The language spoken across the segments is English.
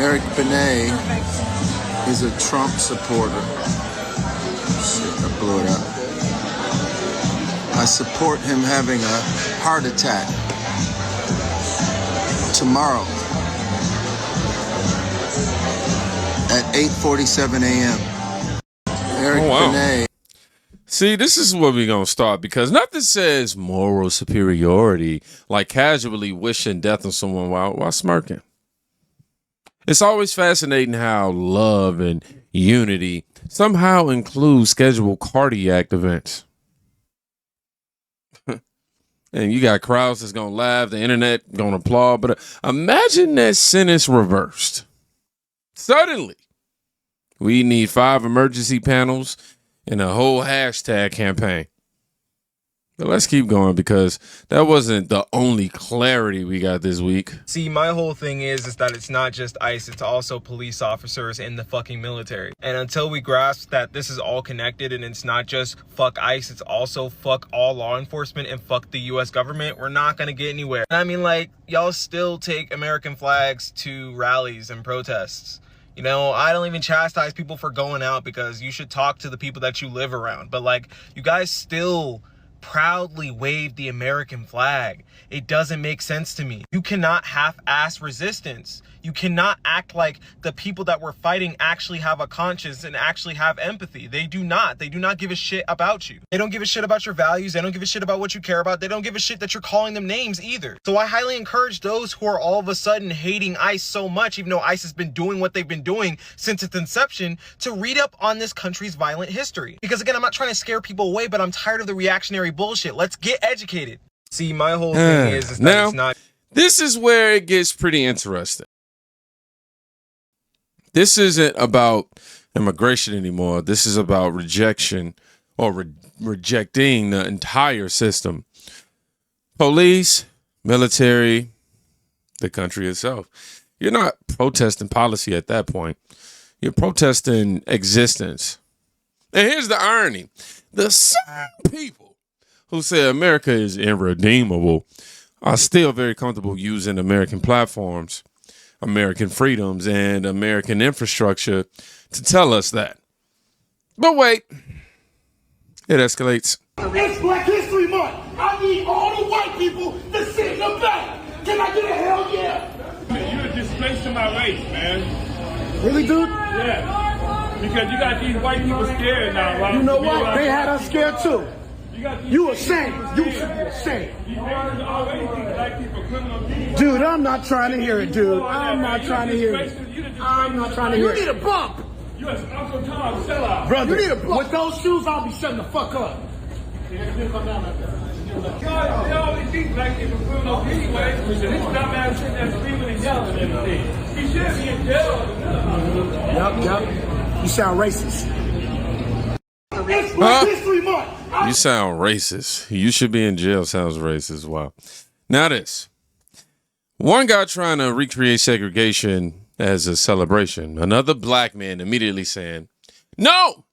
Eric Benet is a Trump supporter. Shit, I blew it up. I support him having a heart attack tomorrow at 8:47 a.m. Eric Benet. See, this is where we're going to start, because nothing says moral superiority like casually wishing death on someone while smirking. It's always fascinating how love and unity somehow include scheduled cardiac events. And you got crowds that's going to laugh, the internet going to applaud, but imagine that sentence reversed. Suddenly, we need 5 emergency panels and a whole hashtag campaign. But let's keep going, because that wasn't the only clarity we got this week. See, my whole thing is that it's not just ICE, it's also police officers in the fucking military. And until we grasp that this is all connected and it's not just fuck ICE, it's also fuck all law enforcement and fuck the US government, we're not gonna get anywhere. I mean, like, y'all still take American flags to rallies and protests. You know, I don't even chastise people for going out, because you should talk to the people that you live around. But, like, you guys still proudly wave the American flag. It doesn't make sense to me. You cannot half-ass resistance. You cannot act like the people that we're fighting actually have a conscience and actually have empathy. They do not. They do not give a shit about you. They don't give a shit about your values. They don't give a shit about what you care about. They don't give a shit that you're calling them names either. So I highly encourage those who are all of a sudden hating ICE so much, even though ICE has been doing what they've been doing since its inception, to read up on this country's violent history. Because again, I'm not trying to scare people away, but I'm tired of the reactionary bullshit. Let's get educated. See, my whole thing is that now, it's not. This is where it gets pretty interesting. This isn't about immigration anymore. This is about rejection, or rejecting the entire system. Police, military, the country itself. You're not protesting policy at that point. You're protesting existence. And here's the irony. The same people who say America is irredeemable are still very comfortable using American platforms, American freedoms, and American infrastructure to tell us that. But wait, it escalates. It's Black History Month. I need all the white people to sit in the back. Can I get a hell yeah? You're a disgrace to my race, man. Really, dude? Yeah. Because you got these white people scared now, right? You know what? They had us scared too. You ashamed. You should be ashamed. Dude, I'm not trying to hear it, dude. I'm not trying to hear it. I'm not trying to hear it. You need a bump. You an Uncle Tom sellout. Brother, you need a bump. With those shoes, I'll be shutting the fuck up. They always think black people criminals anyway. This dumbass sitting there screaming and yelling and everything. He should be in jail. Yup. You sound racist. It's Black History Month. You sound racist. You should be in jail sounds racist. Wow. Now this. One guy trying to recreate segregation as a celebration. Another black man immediately saying, no,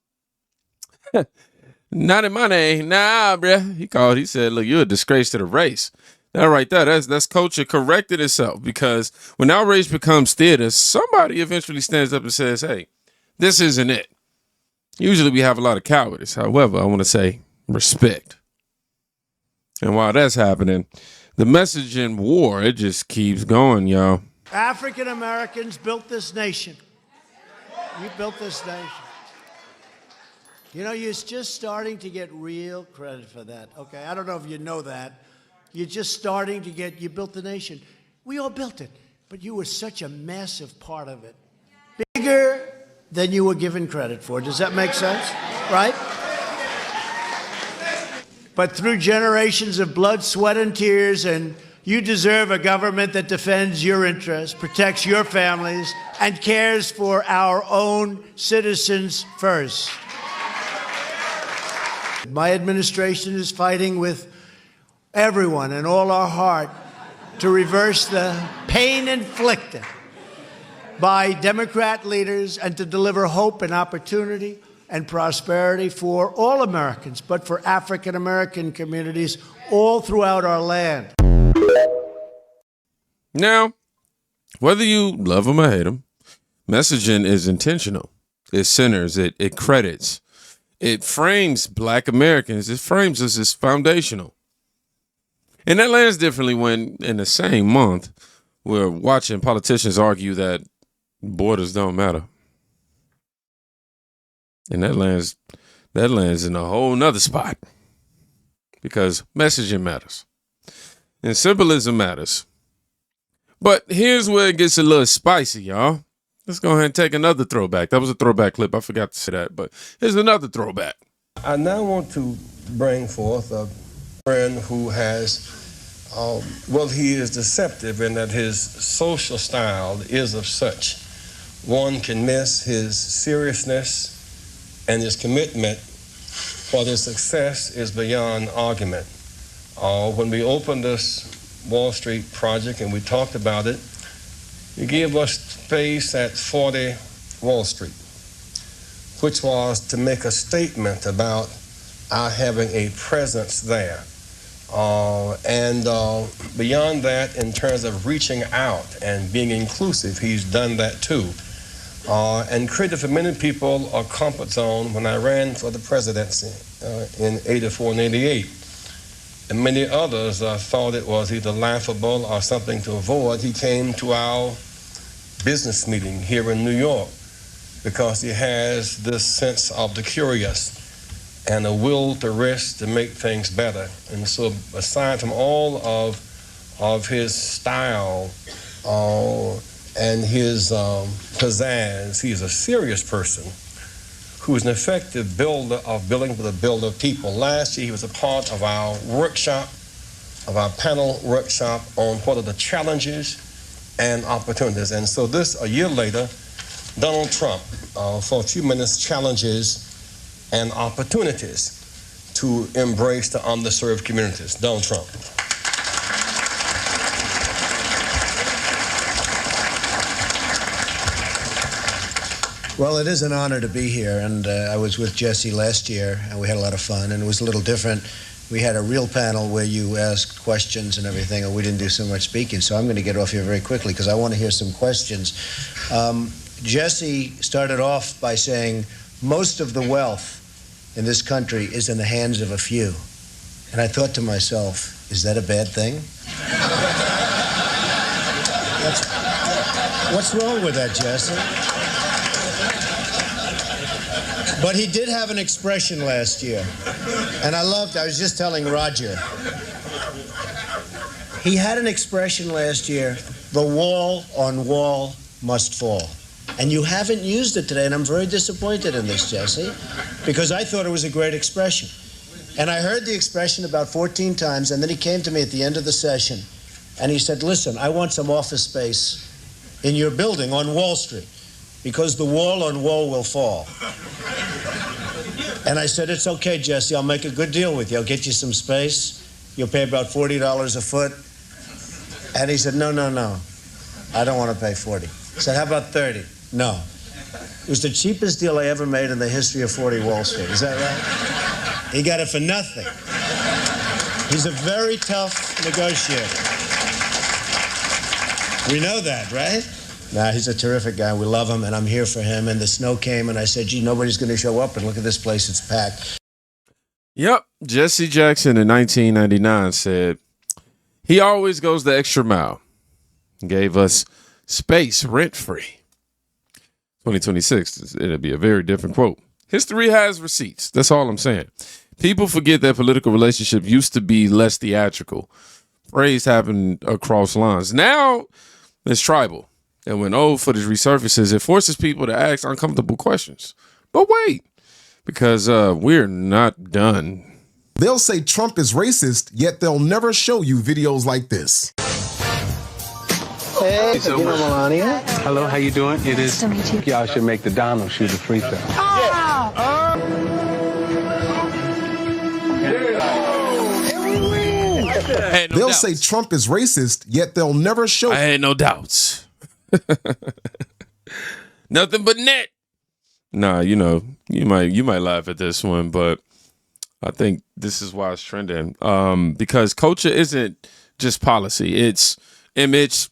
not in my name. Nah, bruh. He said, look, you're a disgrace to the race. That right there, that's culture corrected itself, because when outrage becomes theater, somebody eventually stands up and says, hey, this isn't it. Usually we have a lot of cowardice. However, I want to say respect. And while that's happening, the message in war, it just keeps going, y'all. African Americans built this nation. You built this nation. You know, you're just starting to get real credit for that. Okay, I don't know if you know that. You're just starting to get, you built the nation. We all built it, but you were such a massive part of it. Bigger than you were given credit for. Does that make sense? Right? But through generations of blood, sweat, and tears, and you deserve a government that defends your interests, protects your families, and cares for our own citizens first. My administration is fighting with everyone and all our heart to reverse the pain inflicted by Democrat leaders and to deliver hope and opportunity and prosperity for all Americans, but for African American communities all throughout our land. Now, whether you love them or hate them, Messaging is intentional. It centers, it credits, it frames Black Americans, it frames us as foundational. And that lands differently when in the same month we're watching politicians argue that borders don't matter. And that lands in a whole nother spot because messaging matters and symbolism matters. But here's where it gets a little spicy, y'all. Let's go ahead and take another throwback. That was a throwback clip. I forgot to say that, but here's another throwback. I now want to bring forth a friend who has, he is deceptive in that his social style is of such. One can miss his seriousness and his commitment, while his success is beyond argument. When we opened this Wall Street project and we talked about it, he gave us space at 40 Wall Street, which was to make a statement about our having a presence there. And beyond that, in terms of reaching out and being inclusive, he's done that too. And created for many people a comfort zone when I ran for the presidency in 84 and 88. And many others thought it was either laughable or something to avoid. He came to our business meeting here in New York because he has this sense of the curious and a will to risk to make things better. And so aside from all of his style and his pizzazz, he's a serious person who is an effective builder of building for the builder of people. Last year he was a part of our workshop, of our panel workshop on what are the challenges and opportunities. And so a year later, Donald Trump, for a few minutes, challenges and opportunities to embrace the underserved communities. Donald Trump. Well, it is an honor to be here, and I was with Jesse last year, and we had a lot of fun, and it was a little different. We had a real panel where you asked questions and everything, and we didn't do so much speaking, so I'm going to get off here very quickly because I want to hear some questions. Jesse started off by saying most of the wealth in this country is in the hands of a few, and I thought to myself, is that a bad thing? What's wrong with that, Jesse? But he did have an expression last year, and I was just telling Roger, he had an expression last year, the wall on wall must fall. And you haven't used it today, and I'm very disappointed in this, Jesse, because I thought it was a great expression. And I heard the expression about 14 times, and then he came to me at the end of the session, and he said, listen, I want some office space in your building on Wall Street, because the wall on wall will fall. And I said, it's okay, Jesse, I'll make a good deal with you. I'll get you some space. You'll pay about $40 a foot. And he said, no, I don't want to pay 40. I said, how about 30? No. It was the cheapest deal I ever made in the history of 40 Wall Street. Is that right? He got it for nothing. He's a very tough negotiator. We know that, right? Nah, he's a terrific guy. We love him, and I'm here for him. And the snow came, and I said, gee, nobody's going to show up, and look at this place. It's packed. Yep. Jesse Jackson in 1999 said, he always goes the extra mile. Gave us space rent-free. 2026, it'll be a very different quote. History has receipts. That's all I'm saying. People forget that political relationship used to be less theatrical. Praise happened across lines. Now, it's tribal. And when old footage resurfaces, it forces people to ask uncomfortable questions. But wait, because we're not done. They'll say Trump is racist, yet they'll never show you videos like this. Hey, so Melania. Hello, how you doing? It is. Nice to meet you. Y'all should make the Donald shoot a free throw. They'll say Trump is racist, yet they'll never show. I had no doubts. Nothing but net. Nah, you might laugh at this one, but I think this is why it's trending. Because culture isn't just policy; it's image,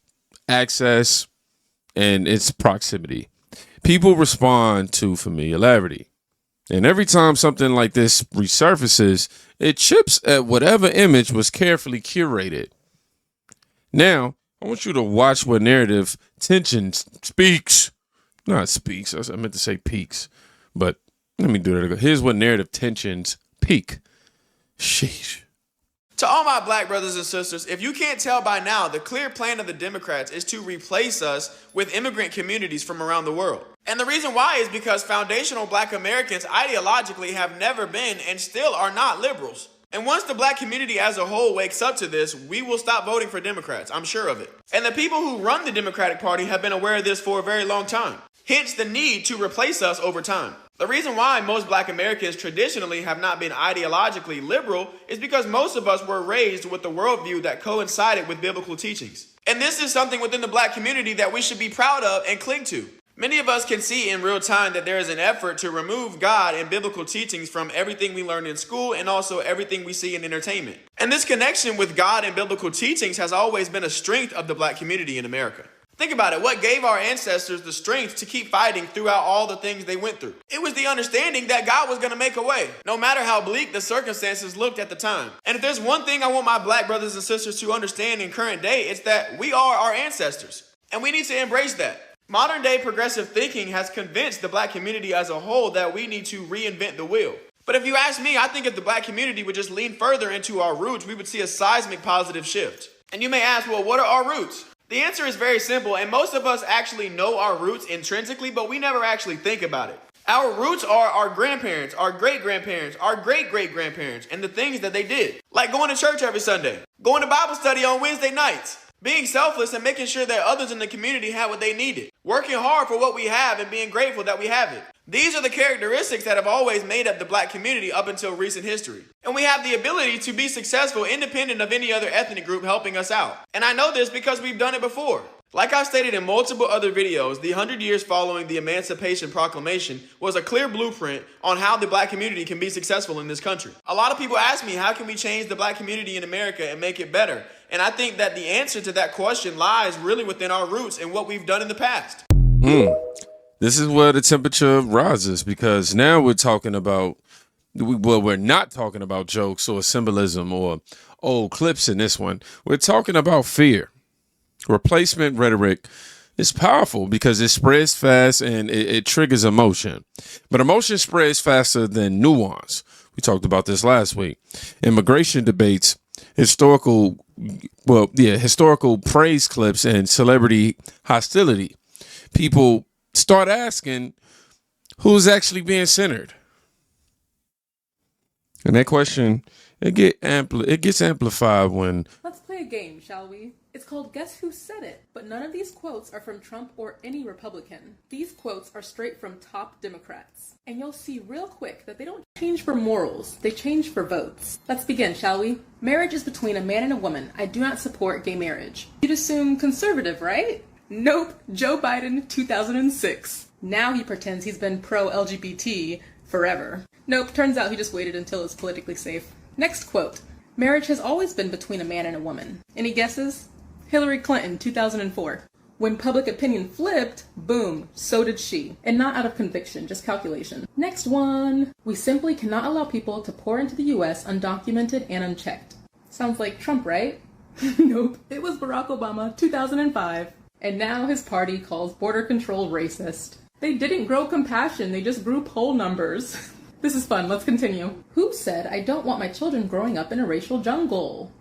access, and it's proximity. People respond to familiarity. And every time something like this resurfaces, it chips at whatever image was carefully curated. Now, I want you to watch what narrative tension speaks. Not speaks, I meant to say peaks. But let me do that again. Here's what narrative tensions peak. Sheesh. To all my black brothers and sisters, if you can't tell by now, the clear plan of the Democrats is to replace us with immigrant communities from around the world. And the reason why is because foundational black Americans ideologically have never been and still are not liberals. And once the black community as a whole wakes up to this, we will stop voting for Democrats. I'm sure of it. And the people who run the Democratic Party have been aware of this for a very long time. Hence the need to replace us over time. The reason why most black Americans traditionally have not been ideologically liberal is because most of us were raised with the worldview that coincided with biblical teachings. And this is something within the black community that we should be proud of and cling to. Many of us can see in real time that there is an effort to remove God and biblical teachings from everything we learn in school and also everything we see in entertainment. And this connection with God and biblical teachings has always been a strength of the black community in America. Think about it. What gave our ancestors the strength to keep fighting throughout all the things they went through? It was the understanding that God was going to make a way, no matter how bleak the circumstances looked at the time. And if there's one thing I want my black brothers and sisters to understand in current day, it's that we are our ancestors, and we need to embrace that. Modern day progressive thinking has convinced the black community as a whole that we need to reinvent the wheel. But if you ask me, I think if the black community would just lean further into our roots, we would see a seismic positive shift. And you may ask, well, what are our roots? The answer is very simple, and most of us actually know our roots intrinsically, but we never actually think about it. Our roots are our grandparents, our great-grandparents, our great-great-grandparents, and the things that they did. Like going to church every Sunday, going to Bible study on Wednesday nights, being selfless and making sure that others in the community had what they needed, working hard for what we have and being grateful that we have it. These are the characteristics that have always made up the black community up until recent history. And we have the ability to be successful independent of any other ethnic group helping us out. And I know this because we've done it before. Like I've stated in multiple other videos, the 100 years following the Emancipation Proclamation was a clear blueprint on how the black community can be successful in this country. A lot of people ask me, how can we change the black community in America and make it better? And I think that the answer to that question lies really within our roots and what we've done in the past. This is where the temperature rises, because now we're talking about, well, we're not talking about jokes or symbolism or old clips in this one. We're talking about fear. Replacement rhetoric is powerful because it spreads fast and it triggers emotion. But emotion spreads faster than nuance. We talked about this last week. Immigration debates, historical praise clips, and celebrity hostility. People start asking, who's actually being centered? And that question, it gets amplified when... Let's play a game, shall we? It's called Guess Who Said It, but none of these quotes are from Trump or any Republican. These quotes are straight from top Democrats. And you'll see real quick that they don't change for morals, they change for votes. Let's begin, shall we? Marriage is between a man and a woman. I do not support gay marriage. You'd assume conservative, right? Nope, Joe Biden, 2006. Now he pretends he's been pro-LGBT forever. Nope, turns out he just waited until it's politically safe. Next quote. Marriage has always been between a man and a woman. Any guesses? Hillary Clinton, 2004. When public opinion flipped, boom, so did she. And not out of conviction, just calculation. Next one. We simply cannot allow people to pour into the US undocumented and unchecked. Sounds like Trump, right? Nope, it was Barack Obama, 2005. And now his party calls border control racist. They didn't grow compassion, they just grew poll numbers. This is fun, let's continue. Who said, I don't want my children growing up in a racial jungle?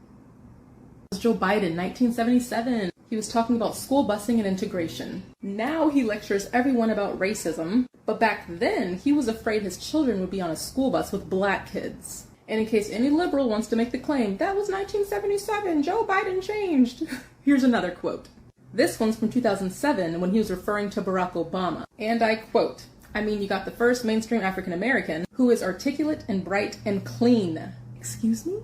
It was Joe Biden, 1977. He was talking about school busing and integration. Now he lectures everyone about racism, but back then he was afraid his children would be on a school bus with black kids. And in case any liberal wants to make the claim, that was 1977, Joe Biden changed. Here's another quote. This one's from 2007 when he was referring to Barack Obama. And I quote, I mean, you got the first mainstream African American who is articulate and bright and clean. Excuse me?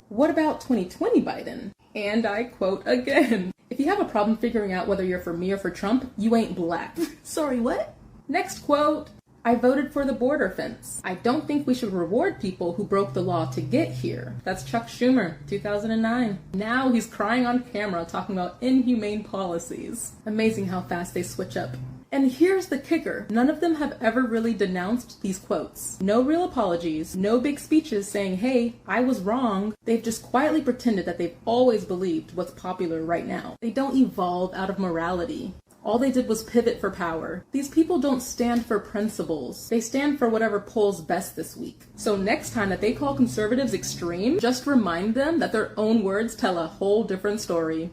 What about 2020 Biden? And I quote again, if you have a problem figuring out whether you're for me or for Trump, you ain't black. Sorry, what? Next quote. I voted for the border fence. I don't think we should reward people who broke the law to get here. That's Chuck Schumer, 2009. Now he's crying on camera talking about inhumane policies. Amazing how fast they switch up. And here's the kicker. None of them have ever really denounced these quotes. No real apologies, no big speeches saying, hey, I was wrong. They've just quietly pretended that they've always believed what's popular right now. They don't evolve out of morality. All they did was pivot for power. These people don't stand for principles. They stand for whatever polls best this week. So next time that they call conservatives extreme, just remind them that their own words tell a whole different story.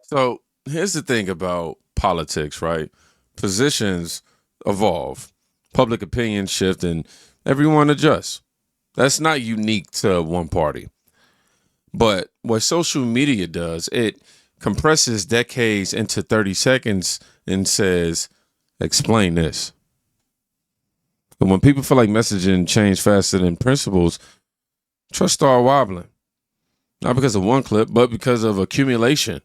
So here's the thing about politics, right? Positions evolve, public opinion shift, and everyone adjusts. That's not unique to one party. But what social media does, it compresses decades into 30 seconds and says, explain this. And when people feel like messaging change faster than principles, trust start wobbling. Not because of one clip, but because of accumulation.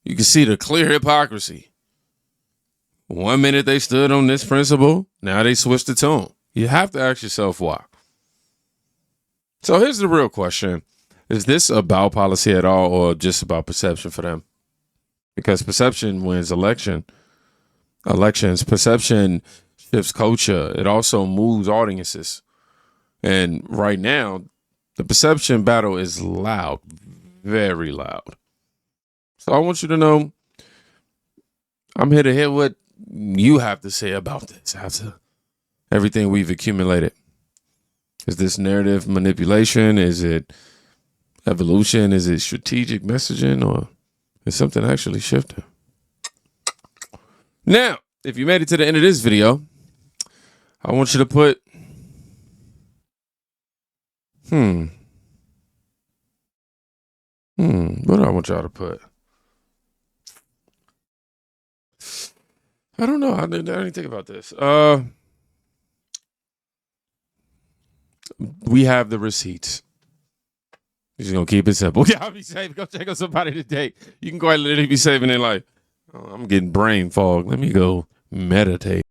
You can see the clear hypocrisy. 1 minute they stood on this principle, now they switched the tone. You have to ask yourself why. So here's the real question. Is this about policy at all or just about perception for them? Because perception wins elections. Perception shifts culture. It also moves audiences. And right now, the perception battle is loud, very loud. So I want you to know, I'm here to hear what you have to say about this after everything we've accumulated. Is this narrative manipulation? Is it evolution? Is it strategic messaging, or is something actually shifting? Now, if you made it to the end of this video, I want you to put what do I want y'all to put? I don't know. I didn't think about this. We have the receipts. We're just gonna keep it simple. Y'all be safe. Go check on somebody today. You can quite literally be saving their life. Oh, I'm getting brain fog. Let me go meditate.